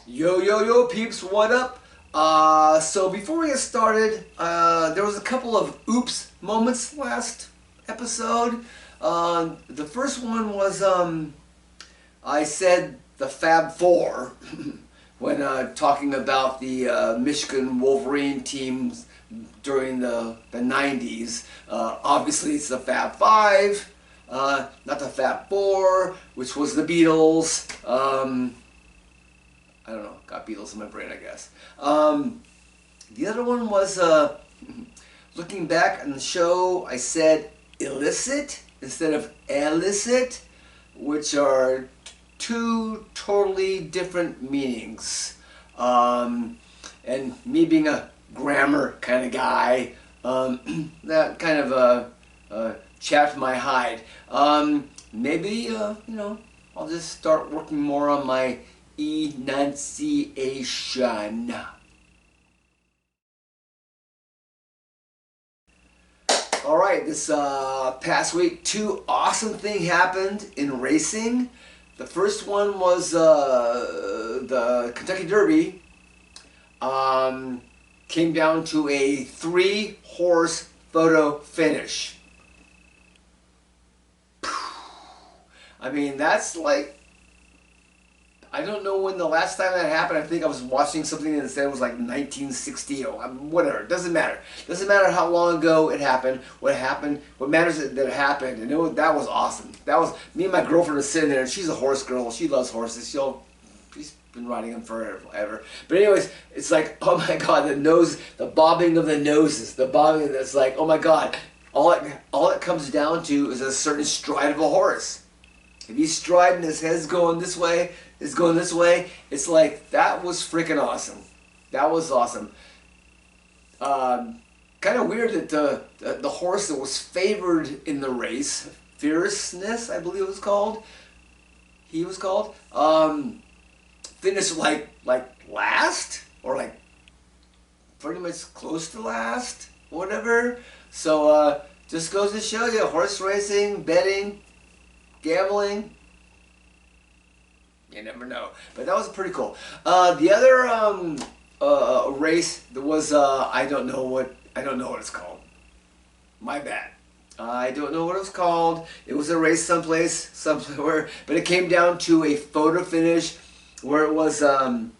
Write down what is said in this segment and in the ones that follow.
Yo, yo, yo, peeps, what up? So before we get started, there was a couple of oops moments last episode. The first one was, I said the Fab Four when talking about the Michigan Wolverine teams during the 90s. Obviously it's the Fab Five, not the Fab Four, which was the Beatles. I don't know, got Beatles in my brain, I guess. The other one was, looking back on the show, I said illicit instead of illicit, which are two totally different meanings. And me being a grammar kind of guy, that kind of chapped my hide. Maybe, I'll just start working more on my enunciation. Alright, this past week, two awesome things happened in racing. The first one was the Kentucky Derby. Came down to a 3-horse photo finish. I mean, that's like, I don't know when the last time that happened. I think I was watching something that said it was like 1960 or whatever. It doesn't matter. It doesn't matter how long ago it happened. What happened? What matters is that it happened. And that was awesome. That was me and my girlfriend are sitting there, and she's a horse girl. She loves horses. She's been riding them forever. But anyways, it's like, oh my God, the nose, the bobbing of the noses, the bobbing. That's like, oh my God. All it comes down to is a certain stride of a horse. If he's striding, his head's going this way, it's going this way. It's like, that was freaking awesome. That was awesome. Kind of weird that the horse that was favored in the race, Fierceness, I believe it was called. He was called. Finished like last, or like pretty much close to last, whatever. So just goes to show you, horse racing, betting, gambling, you never know. But that was pretty cool. The other race, there was I don't know what it's called. My bad. I don't know what it was called. It was a race somewhere, but it came down to a photo finish where it was well,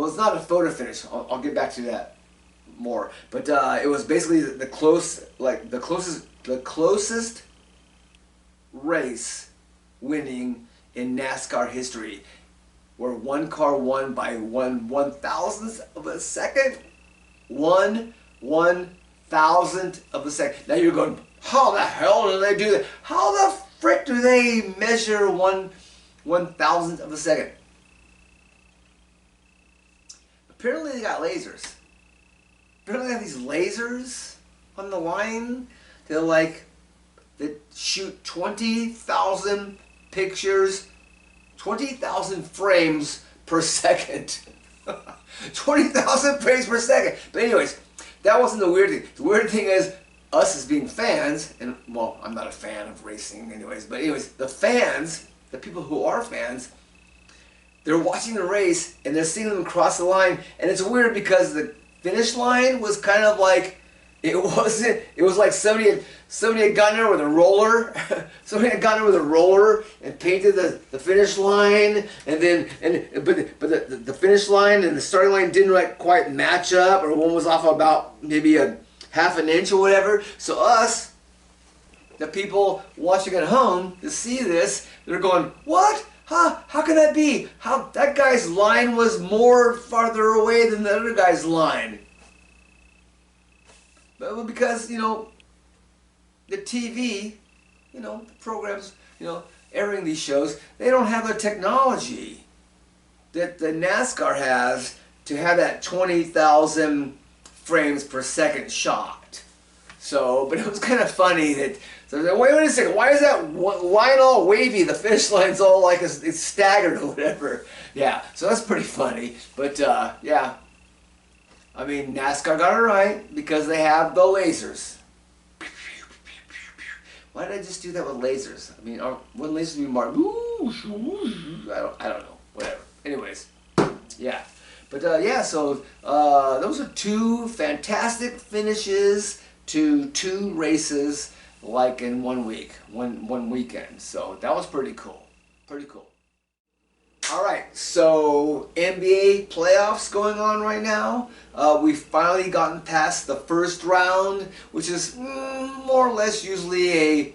it's not a photo finish. I'll get back to that more. But it was basically the closest race winning in NASCAR history, where one car won by 1/1000th of a second. 1/1000th of a second. Now you're going, how the hell do they do that? How the frick do they measure 1/1000th of a second? Apparently they got lasers. Apparently they have these lasers on the line. They're like, that shoot 20,000 pictures, 20,000 frames per second. 20,000 frames per second. But anyways, that wasn't the weird thing. The weird thing is, us as being fans, and well, I'm not a fan of racing anyways, but anyways, the fans, the people who are fans, they're watching the race and they're seeing them cross the line, and it's weird because the finish line was kind of like, it was like somebody had gotten there with a roller. Somebody had gotten there with a roller and painted the finish line, and then but the finish line and the starting line didn't quite match up, or one was off about maybe a half an inch or whatever. So us, the people watching at home, to see this, they're going, what? Huh? How can that be? How that guy's line was more farther away than the other guy's line? But because, the TV, the programs, airing these shows, they don't have the technology that the NASCAR has to have that 20,000 frames per second shot. So, but it was kind of funny that, so wait a second, why is that line all wavy? The finish line's all like it's staggered or whatever. Yeah, so that's pretty funny. But yeah, I mean, NASCAR got it right because they have the lasers. Why did I just do that with lasers? I mean, wouldn't lasers be more? I don't know. Whatever. Anyways, Yeah. But yeah, so those are two fantastic finishes to two races, like in 1 week, one weekend. So that was pretty cool. Pretty cool. All right, so NBA playoffs going on right now. We've finally gotten past the first round, which is more or less usually a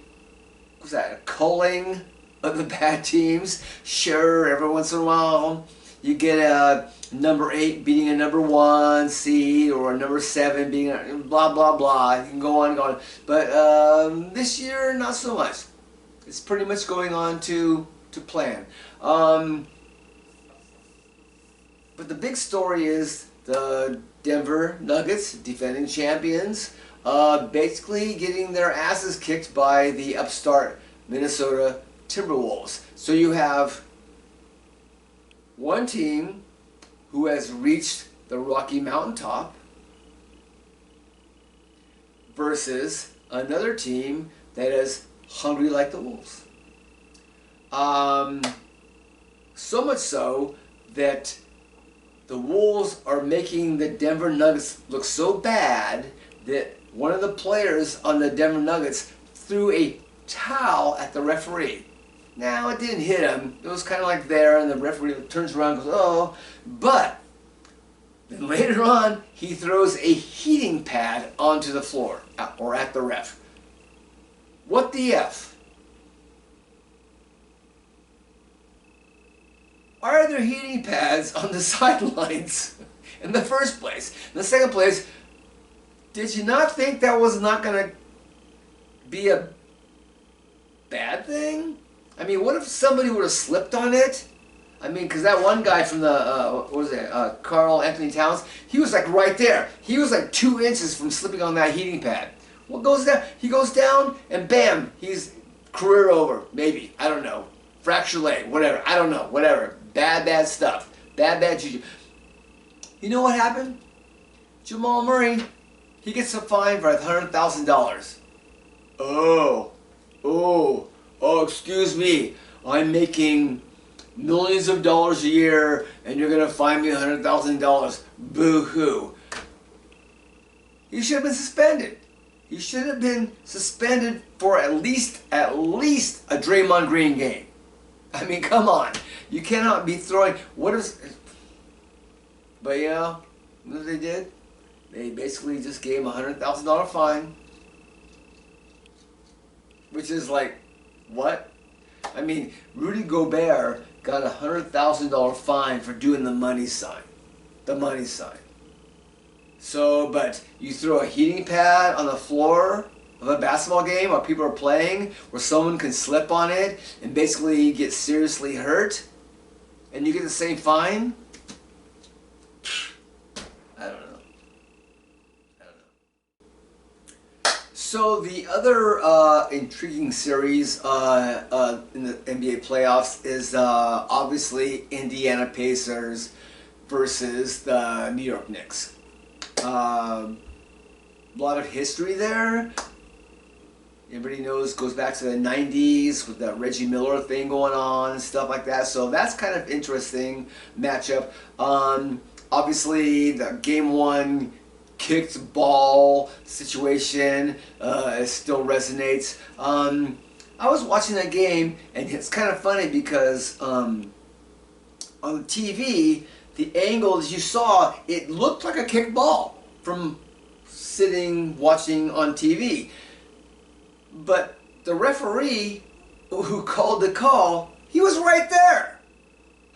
culling of the bad teams. Sure, every once in a while you get a number 8 beating a number 1 seed, or a number 7 beating a blah blah blah. You can go on and go on. But this year, not so much. It's pretty much going on to plan. But the big story is the Denver Nuggets, defending champions, basically getting their asses kicked by the upstart Minnesota Timberwolves. So you have one team who has reached the Rocky Mountain top versus another team that is hungry like the Wolves. So much so that the Wolves are making the Denver Nuggets look so bad that one of the players on the Denver Nuggets threw a towel at the referee. Now, it didn't hit him. It was kind of like there, and the referee turns around and goes, oh. But then later on, he throws a heating pad onto the floor, or at the ref. What the F? Why are there heating pads on the sidelines in the first place? In the second place, did you not think that was not going to be a bad thing? I mean, what if somebody would have slipped on it? I mean, because that one guy from the, what was it, Karl Anthony Towns, he was like right there. He was like 2 inches from slipping on that heating pad. What goes down? He goes down and bam, he's career over, maybe. I don't know. Fracture leg, whatever. I don't know, whatever. Bad stuff. Bad juju. You know what happened? Jamal Murray, he gets a fine for $100,000. Oh, excuse me. I'm making millions of dollars a year and you're going to fine me $100,000. Boo-hoo. He should have been suspended. He should have been suspended for at least a Draymond Green game. I mean, come on. You cannot be throwing... But you know what they did? They basically just gave him a $100,000 fine. Which is like, what? I mean, Rudy Gobert got a $100,000 fine for doing the money sign. The money sign. So, but you throw a heating pad on the floor of a basketball game while people are playing, where someone can slip on it and basically get seriously hurt, and you get the same fine? I don't know. So the other intriguing series in the NBA playoffs is obviously Indiana Pacers versus the New York Knicks. A lot of history there. Everybody knows, goes back to the 90s with that Reggie Miller thing going on and stuff like that. So that's kind of interesting matchup. Obviously, the Game 1 kicked ball situation still resonates. I was watching that game, and it's kind of funny because on the TV, the angle that you saw, it looked like a kicked ball from sitting watching on TV. But the referee who called the call, he was right there.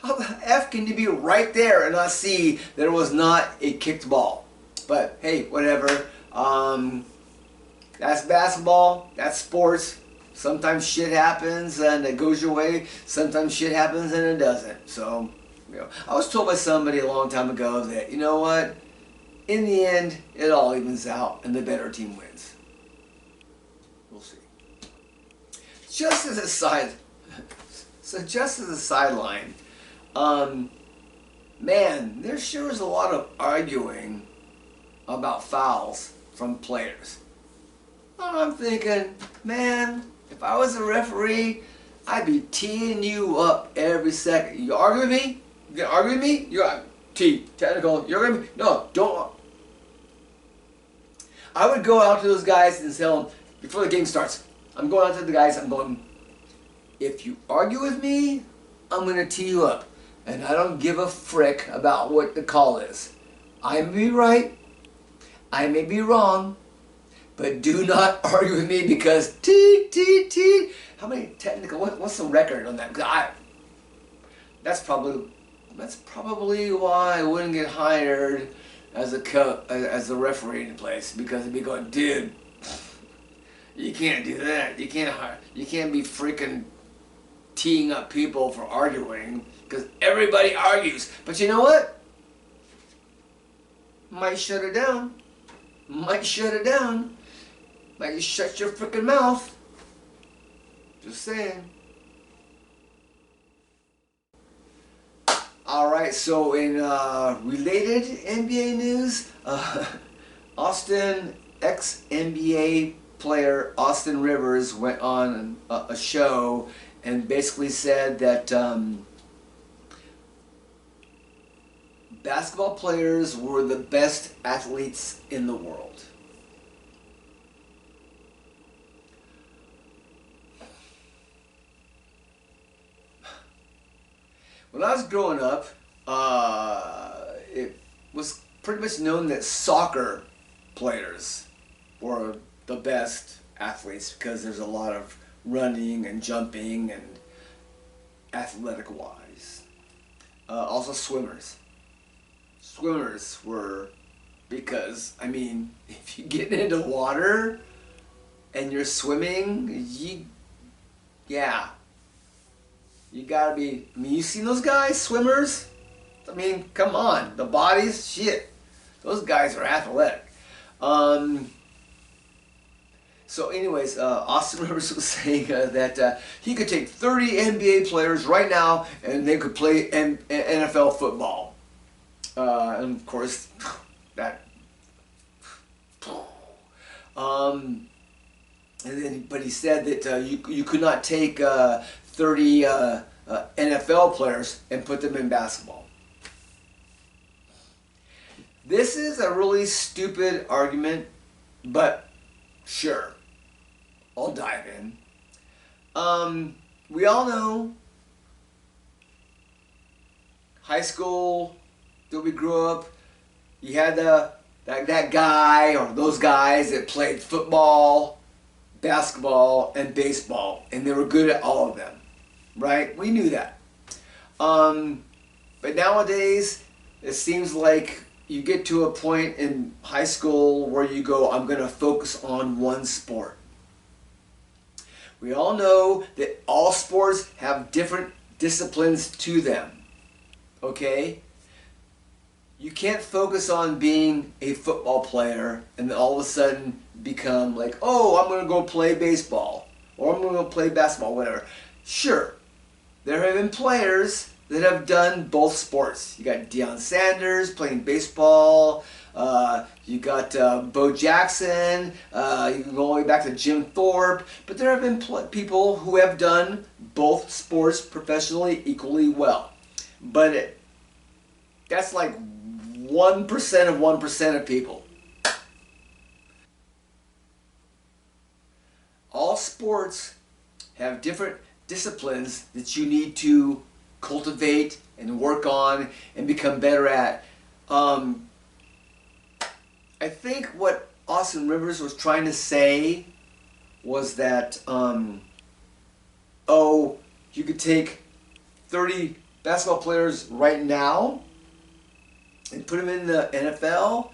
How the F can you be right there and not see that it was not a kicked ball? But hey, whatever. That's basketball. That's sports. Sometimes shit happens and it goes your way. Sometimes shit happens and it doesn't. So, you know, I was told by somebody a long time ago that, you know what? In the end, it all evens out and the better team wins. We'll see. Just as a sideline, man, there sure is a lot of arguing about fouls from players. I'm thinking, man, if I was a referee, I'd be teeing you up every second. You argue with me? You gonna argue with me? technical. You're gonna be, no, don't. I would go out to those guys and tell them before the game starts. I'm going out to the guys. I'm going. If you argue with me, I'm gonna tee you up, and I don't give a frick about what the call is. I may be right. I may be wrong. But do not argue with me because how many technical? What's the record on that? That's probably why I wouldn't get hired as a referee in place, because they'd be going, dude, you can't do that. You can't be freaking teeing up people for arguing, because everybody argues. But you know what? Might shut it down. Might shut it down. Might just shut your freaking mouth. Just saying. Alright, so in related NBA news, ex-NBA player Austin Rivers went on a show and basically said that basketball players were the best athletes in the world. When I was growing up, it was pretty much known that soccer players were the best athletes because there's a lot of running and jumping and athletic-wise. Also swimmers. Swimmers were, because, I mean, if you get into water and you're swimming, you gotta be, I mean, you seen those guys, swimmers? I mean, come on, the bodies, shit. Those guys are athletic. So anyways, Austin Rivers was saying that he could take 30 NBA players right now and they could play NFL football. And of course, that... but he said that you could not take 30 NFL players and put them in basketball. This is a really stupid argument, but sure, I'll dive in. We all know high school that we grew up, you had that guy or those guys that played football, basketball, and baseball, and they were good at all of them, right? We knew that. But nowadays, it seems like you get to a point in high school where you go, I'm going to focus on one sport. We all know that all sports have different disciplines to them, okay? You can't focus on being a football player and then all of a sudden become like, oh, I'm going to go play baseball or I'm going to go play basketball, whatever. Sure, there have been players that have done both sports. You got Deion Sanders playing baseball. You got Bo Jackson. You can go all the way back to Jim Thorpe. But there have been people who have done both sports professionally equally well. But that's like 1% of 1% of people. All sports have different disciplines that you need to cultivate and work on and become better at. I think what Austin Rivers was trying to say was that, oh, you could take 30 basketball players right now and put them in the NFL?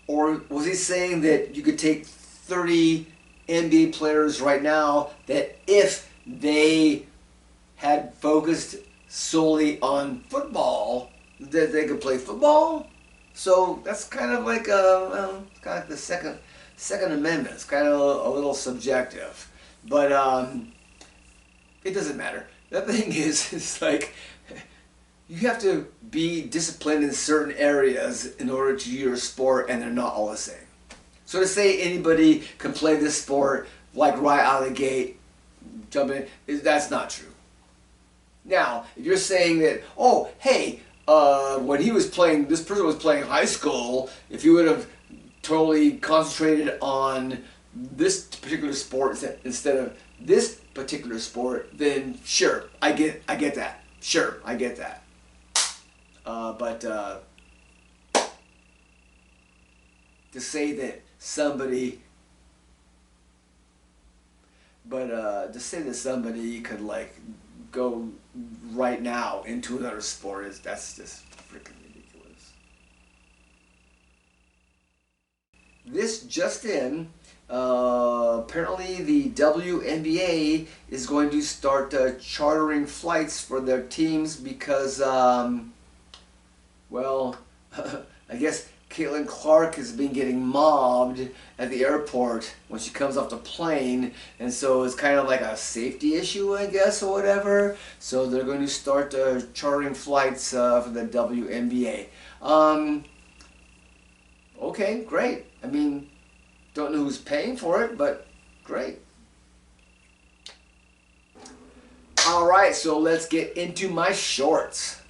Or was he saying that you could take 30 NBA players right now that if they had focused solely on football, that they could play football? So that's kind of like kind of like the Second Amendment. It's kind of a little subjective, but it doesn't matter. The thing is, it's like you have to be disciplined in certain areas in order to do your sport, and they're not all the same. So to say anybody can play this sport like right out of the gate, jumping in, that's not true. Now, if you're saying that, oh, hey, when he was playing, this person was playing high school, if he would have totally concentrated on this particular sport instead of this particular sport, then sure, I get that. Sure, I get that. But to say that somebody, to say that somebody could like go right now into another sport that's just freaking ridiculous. This just in, apparently the WNBA is going to start chartering flights for their teams because, well, I guess Caitlin Clark has been getting mobbed at the airport when she comes off the plane, and so it's kind of like a safety issue, I guess, or whatever. So they're going to start chartering flights for the WNBA. Okay, great. I mean, don't know who's paying for it, but great. Alright, so let's get into my shorts.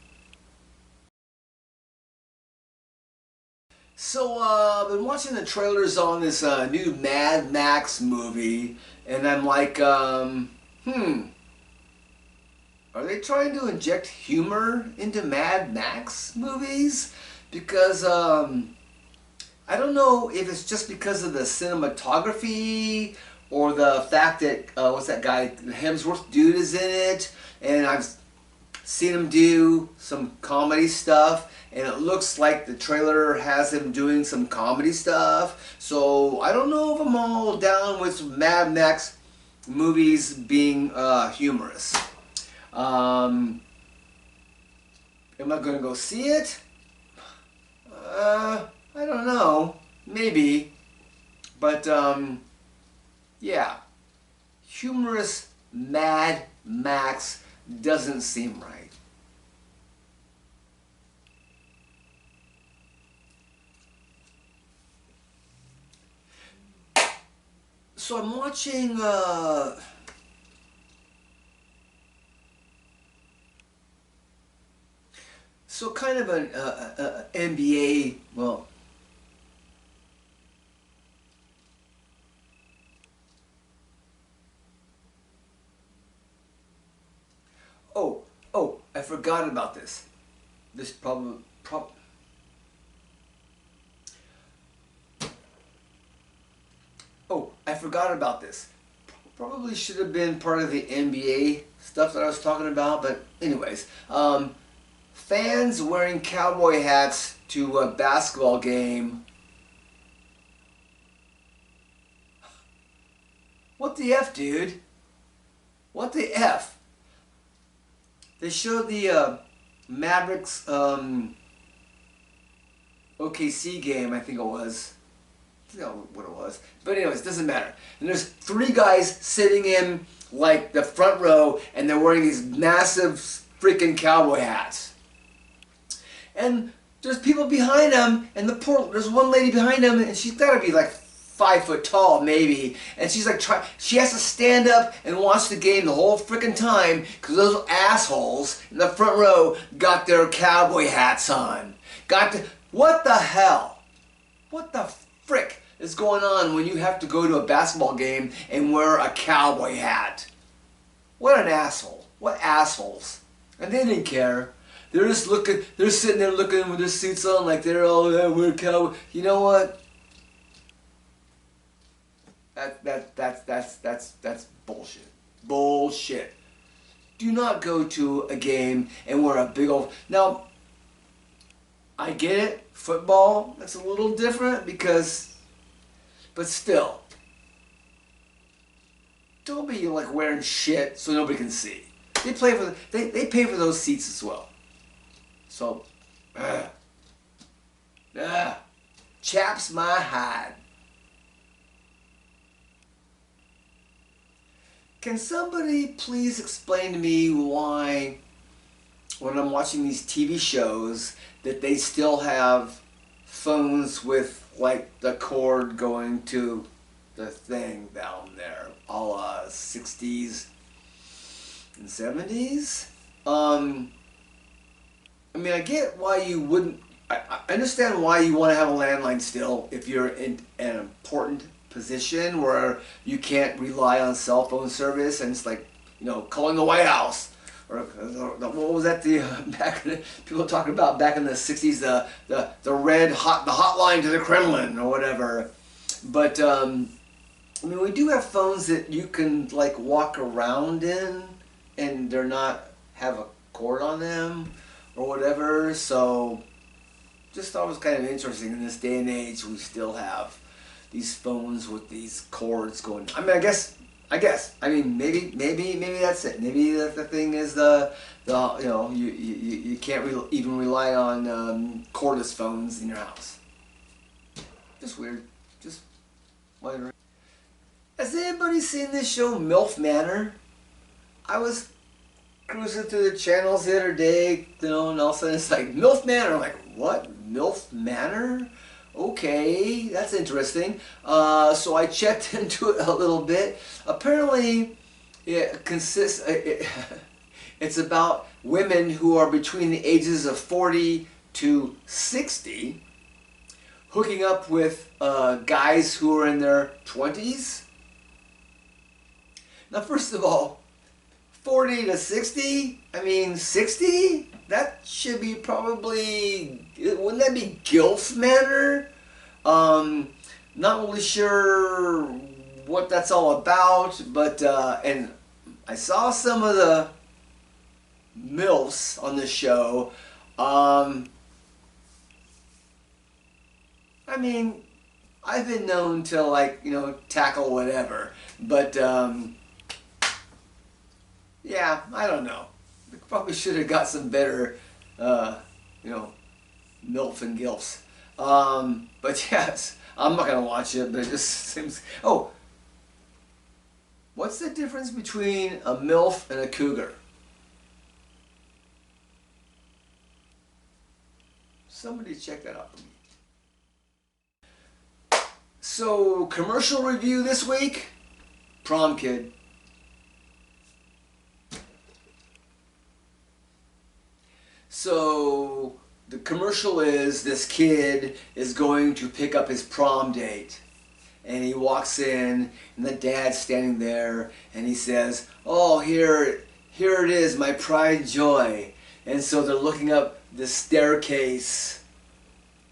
So, I've been watching the trailers on this new Mad Max movie, and I'm like, are they trying to inject humor into Mad Max movies? Because, I don't know if it's just because of the cinematography or the fact that, what's that guy, Hemsworth dude is in it, and I've seen him do some comedy stuff, and it looks like the trailer has him doing some comedy stuff. So I don't know if I'm all down with Mad Max movies being humorous. Am I going to go see it? I don't know. Maybe. But, yeah. Humorous Mad Max doesn't seem right. So I'm watching, so kind of an NBA, well, oh, I forgot about this. This oh, I forgot about this. Probably should have been part of the NBA stuff that I was talking about, but anyways, fans wearing cowboy hats to a basketball game. What the F, dude? What the F? They showed the Mavericks OKC game, I think it was. I forgot what it was. But anyways, it doesn't matter. And there's 3 guys sitting in like the front row, and they're wearing these massive freaking cowboy hats. And there's people behind them, and there's one lady behind them, and she's got to be like 5 foot tall, maybe. And she's like, she has to stand up and watch the game the whole freaking time because those assholes in the front row got their cowboy hats on. What the hell? What the frick is going on when you have to go to a basketball game and wear a cowboy hat? What an asshole. What assholes. And they didn't care. They're just looking, they're sitting there looking with their suits on like they're all, we're cowboy. You know what? That's bullshit. Bullshit. Do not go to a game and wear a big old... Now, I get it. Football, that's a little different because... But still. Don't be like wearing shit so nobody can see. They pay for those seats as well. So, chaps my hide. Can somebody please explain to me why, when I'm watching these TV shows, that they still have phones with like the cord going to the thing down there, a la 60s and 70s? I mean, I get why you wouldn't. I understand why you want to have a landline still if you're in an important position where you can't rely on cell phone service, and it's like, you know, calling the White House. Or what was that? People talking about back in the '60s, the hotline to the Kremlin or whatever. But I mean, we do have phones that you can like walk around in, and they're not have a cord on them or whatever. So just thought it was kind of interesting in this day and age we still have these phones with these cords going. I mean, I guess. I mean, maybe that's it. Maybe the thing is the you know, you can't even rely on cordless phones in your house. Just weird. Just wondering. Has anybody seen this show MILF Manor? I was cruising through the channels the other day, you know, and all of a sudden it's like MILF Manor. I'm like, what? MILF Manor? Okay, that's interesting. So I checked into it a little bit. Apparently, it consists. It's about women who are between the ages of 40 to 60, hooking up with guys who are in their 20s. Now, first of all, 40 to 60? I mean, 60? That should be probably, wouldn't that be GILF Manor? Not really sure what that's all about, but, and I saw some of the MILFs on the show. I mean, I've been known to, like, you know, tackle whatever, but, yeah, I don't know. Probably should have got some better, you know, MILF and GILFs. But yes, I'm not going to watch it, but it just seems... Oh, what's the difference between a MILF and a cougar? Somebody check that out for me. So, commercial review this week, Prom Kid. So the commercial is this kid is going to pick up his prom date, and he walks in and the dad's standing there and he says, oh, here it is, my pride and joy. And so they're looking up the staircase,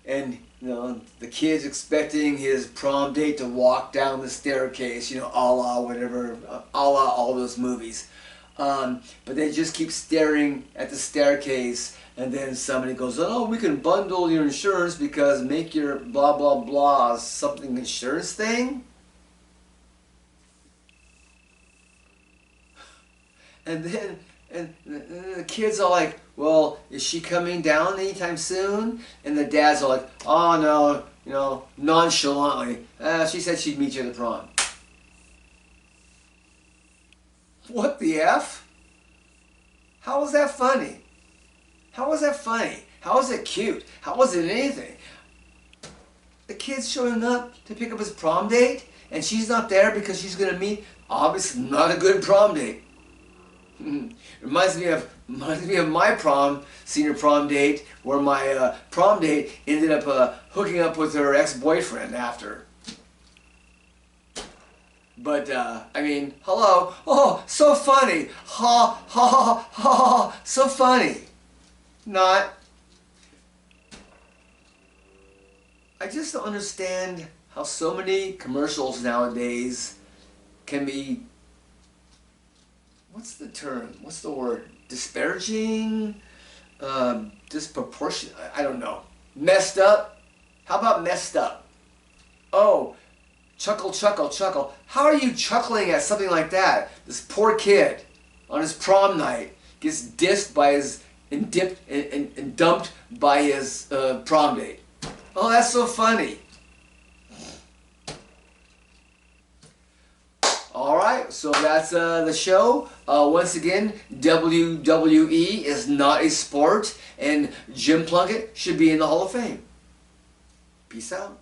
and you know, the kid's expecting his prom date to walk down the staircase, you know, a la whatever, a la all those movies. But they just keep staring at the staircase, and then somebody goes, oh, we can bundle your insurance because make your blah blah blah something insurance thing. And then the kids are like, well, is she coming down anytime soon? And the dads are like, oh no, you know, nonchalantly, she said she'd meet you at the prom. What the F? How was that funny? How was that funny? How was it cute? How was it anything? The kid's showing up to pick up his prom date, and she's not there because she's going to meet, obviously not a good prom date. Reminds me of my senior prom date, where my prom date ended up hooking up with her ex-boyfriend after. But, I mean, hello. Oh, so funny. Ha, ha, ha, ha, so funny. Not. I just don't understand how so many commercials nowadays can be, what's the term? What's the word? Disparaging? Disproportionate? I don't know. Messed up? How about messed up? Oh, chuckle, chuckle, chuckle. How are you chuckling at something like that? This poor kid on his prom night gets dissed by his, and dipped and dumped by his prom date. Oh, that's so funny. Alright, so that's the show. Once again, WWE is not a sport, and Jim Plunkett should be in the Hall of Fame. Peace out.